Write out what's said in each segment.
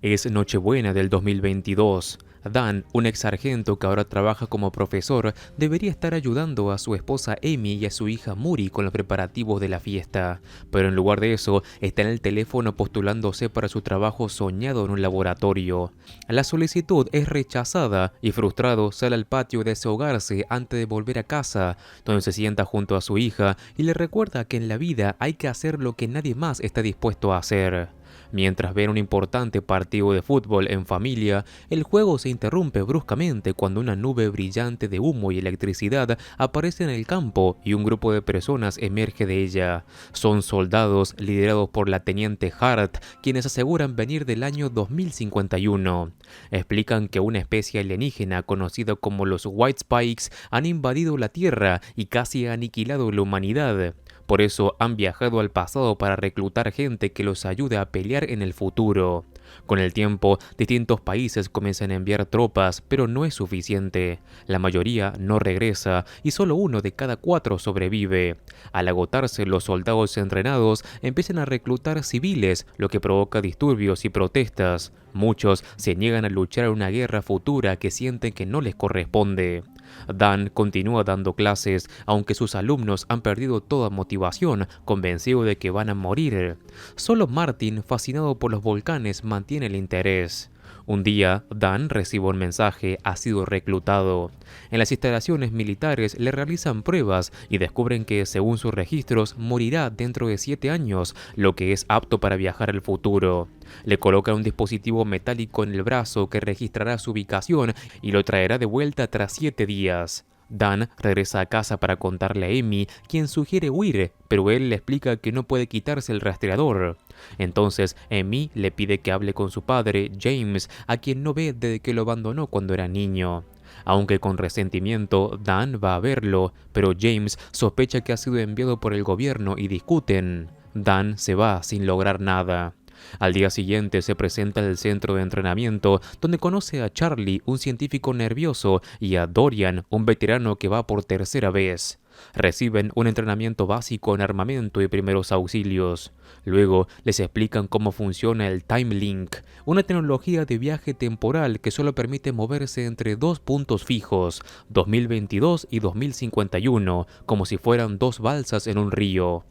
Es Nochebuena del 2022. Dan, un ex sargento que ahora trabaja como profesor, debería estar ayudando a su esposa Amy y a su hija Muri con los preparativos de la fiesta. Pero en lugar de eso, está en el teléfono postulándose para su trabajo soñado en un laboratorio. La solicitud es rechazada y frustrado sale al patio a desahogarse antes de volver a casa, donde se sienta junto a su hija y le recuerda que en la vida hay que hacer lo que nadie más está dispuesto a hacer. Mientras ven un importante partido de fútbol en familia, el juego se interrumpe bruscamente cuando una nube brillante de humo y electricidad aparece en el campo y un grupo de personas emerge de ella. Son soldados liderados por la teniente Hart, quienes aseguran venir del año 2051. Explican que una especie alienígena conocida como los White Spikes han invadido la Tierra y casi aniquilado la humanidad. Por eso han viajado al pasado para reclutar gente que los ayude a pelear en el futuro. Con el tiempo, distintos países comienzan a enviar tropas, pero no es suficiente. La mayoría no regresa y solo 1 de cada 4 sobrevive. Al agotarse los soldados entrenados, empiezan a reclutar civiles, lo que provoca disturbios y protestas. Muchos se niegan a luchar en una guerra futura que sienten que no les corresponde. Dan continúa dando clases, aunque sus alumnos han perdido toda motivación, convencido de que van a morir. Solo Martin, fascinado por los volcanes, mantiene el interés. Un día, Dan recibe un mensaje: ha sido reclutado. En las instalaciones militares le realizan pruebas y descubren que, según sus registros, morirá dentro de 7 años, lo que es apto para viajar al futuro. Le colocan un dispositivo metálico en el brazo que registrará su ubicación y lo traerá de vuelta tras 7 días. Dan regresa a casa para contarle a Amy, quien sugiere huir, pero él le explica que no puede quitarse el rastreador. Entonces Amy le pide que hable con su padre, James, a quien no ve desde que lo abandonó cuando era niño. Aunque con resentimiento, Dan va a verlo, pero James sospecha que ha sido enviado por el gobierno y discuten. Dan se va sin lograr nada. Al día siguiente se presenta en el centro de entrenamiento, donde conoce a Charlie, un científico nervioso, y a Dorian, un veterano que va por tercera vez. Reciben un entrenamiento básico en armamento y primeros auxilios. Luego les explican cómo funciona el Time Link, una tecnología de viaje temporal que solo permite moverse entre 2 puntos fijos, 2022 y 2051, como si fueran 2 balsas en un río.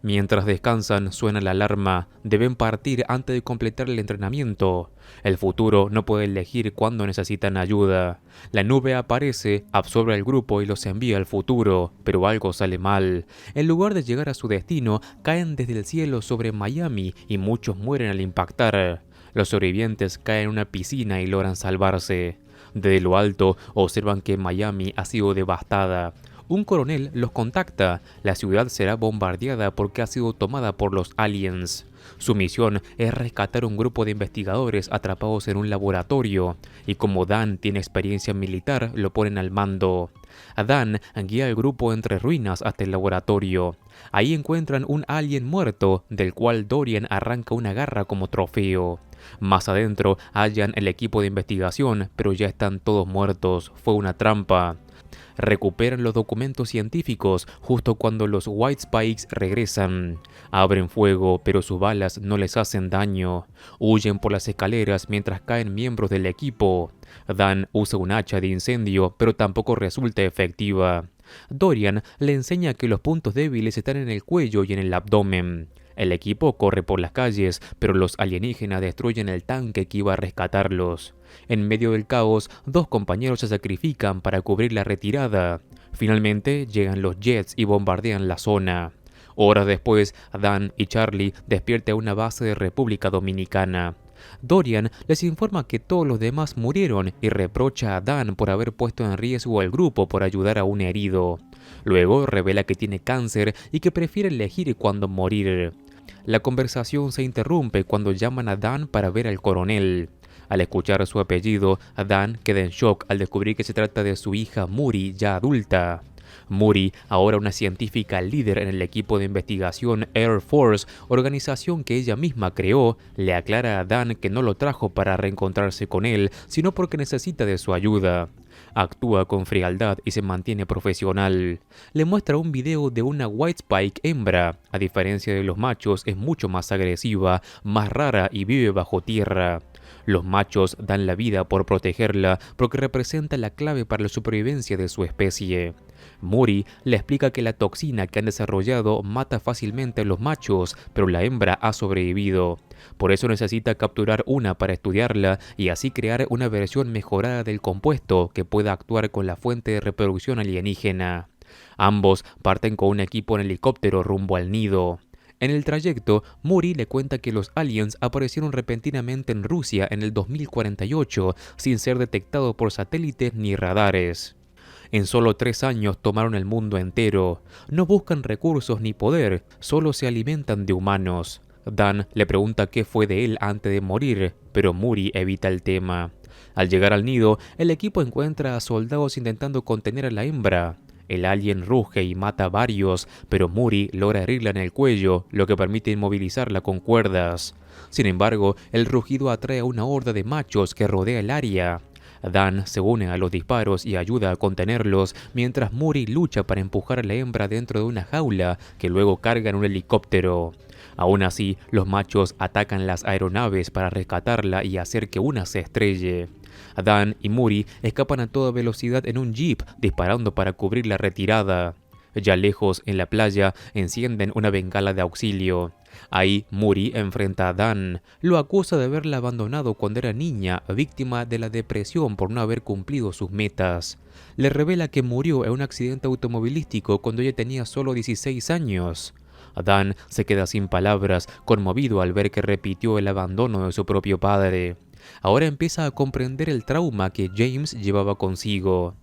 Mientras descansan, suena la alarma. Deben partir antes de completar el entrenamiento. El futuro no puede elegir cuándo necesitan ayuda. La nube aparece, absorbe al grupo y los envía al futuro, pero algo sale mal. En lugar de llegar a su destino, caen desde el cielo sobre Miami y muchos mueren al impactar. Los sobrevivientes caen en una piscina y logran salvarse. Desde lo alto, observan que Miami ha sido devastada. Un coronel los contacta. La ciudad será bombardeada porque ha sido tomada por los aliens. Su misión es rescatar un grupo de investigadores atrapados en un laboratorio, y como Dan tiene experiencia militar, lo ponen al mando. Dan guía al grupo entre ruinas hasta el laboratorio. Ahí encuentran un alien muerto, del cual Dorian arranca una garra como trofeo. Más adentro hallan el equipo de investigación, pero ya están todos muertos. Fue una trampa. Recuperan los documentos científicos justo cuando los White Spikes regresan. Abren fuego, pero sus balas no les hacen daño. Huyen por las escaleras mientras caen miembros del equipo. Dan usa un hacha de incendio, pero tampoco resulta efectiva. Dorian le enseña que los puntos débiles están en el cuello y en el abdomen. El equipo corre por las calles, pero los alienígenas destruyen el tanque que iba a rescatarlos. En medio del caos, 2 compañeros se sacrifican para cubrir la retirada. Finalmente llegan los jets y bombardean la zona. Horas después, Dan y Charlie despiertan a una base de República Dominicana. Dorian les informa que todos los demás murieron y reprocha a Dan por haber puesto en riesgo al grupo por ayudar a un herido. Luego revela que tiene cáncer y que prefiere elegir cuándo morir. La conversación se interrumpe cuando llaman a Dan para ver al coronel. Al escuchar su apellido, Dan queda en shock al descubrir que se trata de su hija Muri, ya adulta. Muri, ahora una científica líder en el equipo de investigación Air Force, organización que ella misma creó, le aclara a Dan que no lo trajo para reencontrarse con él, sino porque necesita de su ayuda. Actúa con frialdad y se mantiene profesional. Le muestra un video de una White Spike hembra. A diferencia de los machos, es mucho más agresiva, más rara y vive bajo tierra. Los machos dan la vida por protegerla porque representa la clave para la supervivencia de su especie. Muri le explica que la toxina que han desarrollado mata fácilmente a los machos, pero la hembra ha sobrevivido. Por eso necesita capturar una para estudiarla y así crear una versión mejorada del compuesto que pueda actuar con la fuente de reproducción alienígena. Ambos parten con un equipo en helicóptero rumbo al nido. En el trayecto, Muri le cuenta que los aliens aparecieron repentinamente en Rusia en el 2048 sin ser detectados por satélites ni radares. En solo 3 años tomaron el mundo entero. No buscan recursos ni poder, solo se alimentan de humanos. Dan le pregunta qué fue de él antes de morir, pero Muri evita el tema. Al llegar al nido, el equipo encuentra a soldados intentando contener a la hembra. El alien ruge y mata a varios, pero Muri logra herirla en el cuello, lo que permite inmovilizarla con cuerdas. Sin embargo, el rugido atrae a una horda de machos que rodea el área. Dan se une a los disparos y ayuda a contenerlos, mientras Muri lucha para empujar a la hembra dentro de una jaula que luego carga en un helicóptero. Aún así, los machos atacan las aeronaves para rescatarla y hacer que una se estrelle. Dan y Muri escapan a toda velocidad en un jeep, disparando para cubrir la retirada. Ya lejos, en la playa, encienden una bengala de auxilio. Ahí, Muri enfrenta a Dan. Lo acusa de haberla abandonado cuando era niña, víctima de la depresión por no haber cumplido sus metas. Le revela que murió en un accidente automovilístico cuando ella tenía solo 16 años. Dan se queda sin palabras, conmovido al ver que repitió el abandono de su propio padre. Ahora empieza a comprender el trauma que James llevaba consigo.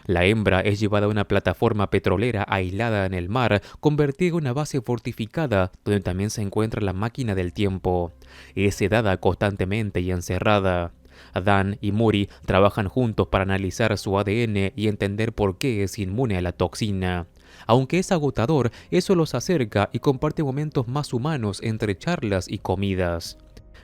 La hembra es llevada a una plataforma petrolera aislada en el mar, convertida en una base fortificada, donde también se encuentra la máquina del tiempo. Es sedada constantemente y encerrada. Dan y Muri trabajan juntos para analizar su ADN y entender por qué es inmune a la toxina. Aunque es agotador, eso los acerca y comparte momentos más humanos entre charlas y comidas.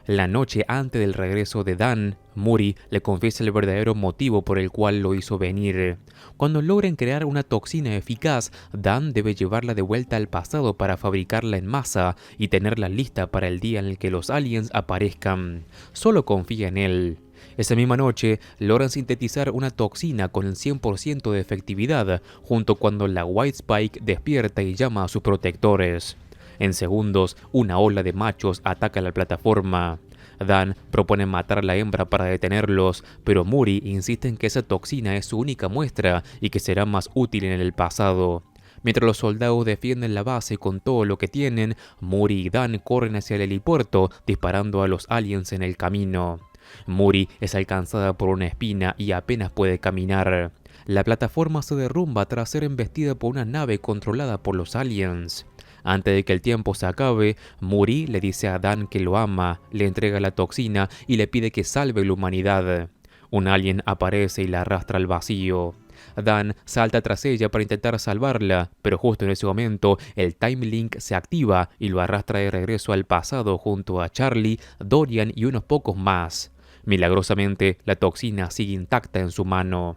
La noche antes del regreso de Dan, Muri le confiesa el verdadero motivo por el cual lo hizo venir. Cuando logren crear una toxina eficaz, Dan debe llevarla de vuelta al pasado para fabricarla en masa y tenerla lista para el día en el que los aliens aparezcan. Solo confía en él. Esa misma noche, logran sintetizar una toxina con el 100% de efectividad, junto cuando la White Spike despierta y llama a sus protectores. En segundos, una ola de machos ataca la plataforma. Dan propone matar a la hembra para detenerlos, pero Muri insiste en que esa toxina es su única muestra y que será más útil en el pasado. Mientras los soldados defienden la base con todo lo que tienen, Muri y Dan corren hacia el helipuerto, disparando a los aliens en el camino. Muri es alcanzada por una espina y apenas puede caminar. La plataforma se derrumba tras ser embestida por una nave controlada por los aliens. Antes de que el tiempo se acabe, Muri le dice a Dan que lo ama, le entrega la toxina y le pide que salve la humanidad. Un alien aparece y la arrastra al vacío. Dan salta tras ella para intentar salvarla, pero justo en ese momento el Time Link se activa y lo arrastra de regreso al pasado junto a Charlie, Dorian y unos pocos más. Milagrosamente, la toxina sigue intacta en su mano.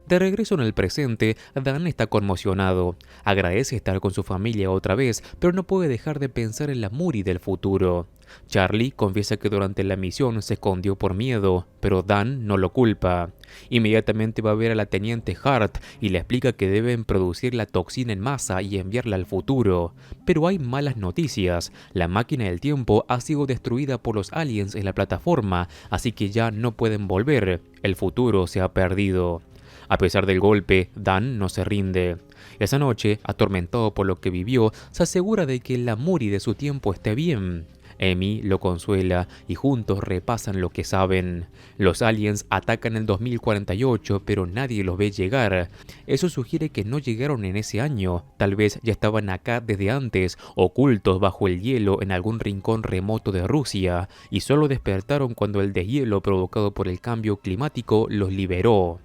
De regreso en el presente, Dan está conmocionado. Agradece estar con su familia otra vez, pero no puede dejar de pensar en la Muri del futuro. Charlie confiesa que durante la misión se escondió por miedo, pero Dan no lo culpa. Inmediatamente va a ver a la teniente Hart y le explica que deben producir la toxina en masa y enviarla al futuro. Pero hay malas noticias. La máquina del tiempo ha sido destruida por los aliens en la plataforma, así que ya no pueden volver. El futuro se ha perdido. A pesar del golpe, Dan no se rinde. Esa noche, atormentado por lo que vivió, se asegura de que la Muri de su tiempo esté bien. Amy lo consuela y juntos repasan lo que saben. Los aliens atacan en 2048, pero nadie los ve llegar. Eso sugiere que no llegaron en ese año. Tal vez ya estaban acá desde antes, ocultos bajo el hielo en algún rincón remoto de Rusia, y solo despertaron cuando el deshielo provocado por el cambio climático los liberó.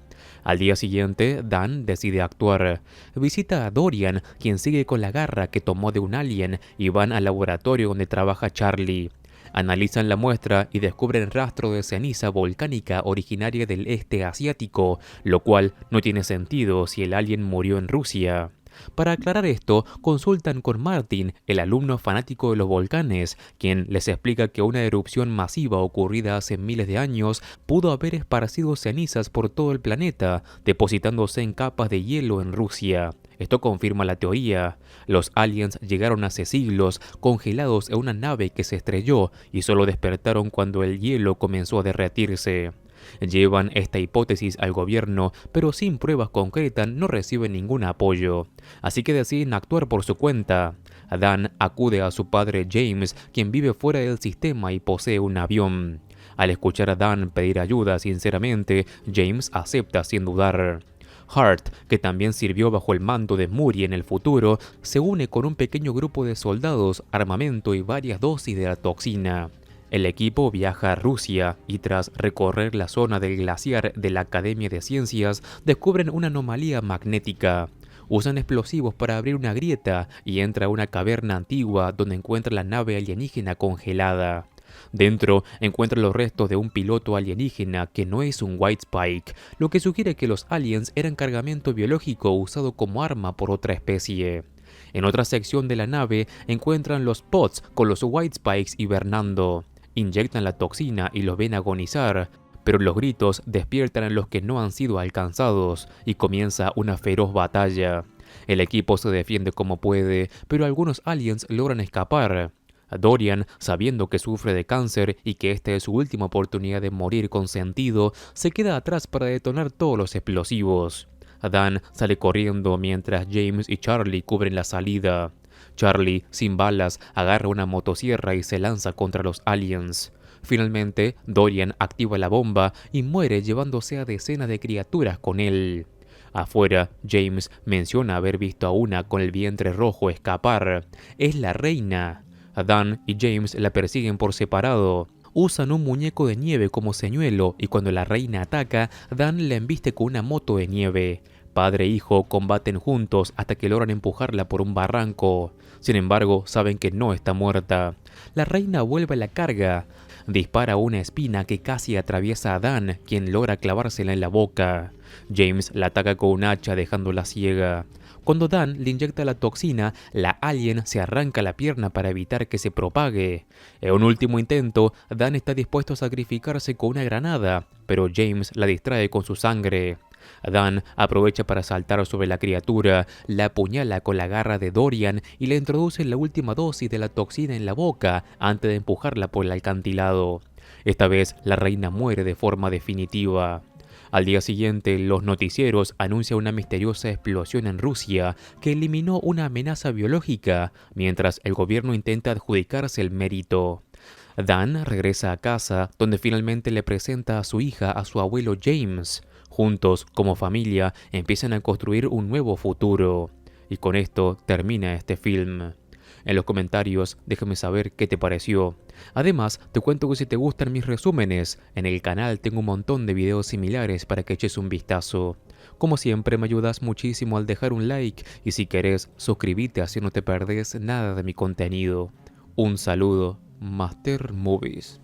Al día siguiente, Dan decide actuar. Visita a Dorian, quien sigue con la garra que tomó de un alien, y van al laboratorio donde trabaja Charlie. Analizan la muestra y descubren rastro de ceniza volcánica originaria del este asiático, lo cual no tiene sentido si el alien murió en Rusia. Para aclarar esto, consultan con Martin, el alumno fanático de los volcanes, quien les explica que una erupción masiva ocurrida hace miles de años pudo haber esparcido cenizas por todo el planeta, depositándose en capas de hielo en Rusia. Esto confirma la teoría. Los aliens llegaron hace siglos congelados en una nave que se estrelló y solo despertaron cuando el hielo comenzó a derretirse. Llevan esta hipótesis al gobierno, pero sin pruebas concretas no reciben ningún apoyo. Así que deciden actuar por su cuenta. Dan acude a su padre James, quien vive fuera del sistema y posee un avión. Al escuchar a Dan pedir ayuda sinceramente, James acepta sin dudar. Hart, que también sirvió bajo el mando de Muri en el futuro, se une con un pequeño grupo de soldados, armamento y varias dosis de la toxina. El equipo viaja a Rusia y tras recorrer la zona del glaciar de la Academia de Ciencias, descubren una anomalía magnética. Usan explosivos para abrir una grieta y entra a una caverna antigua donde encuentra la nave alienígena congelada. Dentro encuentran los restos de un piloto alienígena que no es un White Spike, lo que sugiere que los aliens eran cargamento biológico usado como arma por otra especie. En otra sección de la nave encuentran los pods con los White Spikes hibernando. Inyectan la toxina y los ven agonizar, pero los gritos despiertan a los que no han sido alcanzados y comienza una feroz batalla. El equipo se defiende como puede, pero algunos aliens logran escapar. Dorian, sabiendo que sufre de cáncer y que esta es su última oportunidad de morir con sentido, se queda atrás para detonar todos los explosivos. Dan sale corriendo mientras James y Charlie cubren la salida. Charlie, sin balas, agarra una motosierra y se lanza contra los aliens. Finalmente, Dorian activa la bomba y muere llevándose a decenas de criaturas con él. Afuera, James menciona haber visto a una con el vientre rojo escapar. Es la reina. Dan y James la persiguen por separado. Usan un muñeco de nieve como señuelo y cuando la reina ataca, Dan la embiste con una moto de nieve. Padre e hijo combaten juntos hasta que logran empujarla por un barranco. Sin embargo, saben que no está muerta. La reina vuelve a la carga. Dispara una espina que casi atraviesa a Dan, quien logra clavársela en la boca. James la ataca con un hacha dejándola ciega. Cuando Dan le inyecta la toxina, la alien se arranca la pierna para evitar que se propague. En un último intento, Dan está dispuesto a sacrificarse con una granada, pero James la distrae con su sangre. Dan aprovecha para saltar sobre la criatura, la apuñala con la garra de Dorian y le introduce la última dosis de la toxina en la boca antes de empujarla por el acantilado. Esta vez la reina muere de forma definitiva. Al día siguiente, los noticieros anuncian una misteriosa explosión en Rusia que eliminó una amenaza biológica, mientras el gobierno intenta adjudicarse el mérito. Dan regresa a casa, donde finalmente le presenta a su hija a su abuelo James. Juntos, como familia, empiezan a construir un nuevo futuro. Y con esto termina este film. En los comentarios déjame saber qué te pareció. Además, te cuento que si te gustan mis resúmenes, en el canal tengo un montón de videos similares para que eches un vistazo. Como siempre me ayudas muchísimo al dejar un like y si querés suscríbete así no te perdés nada de mi contenido. Un saludo, Master Movies.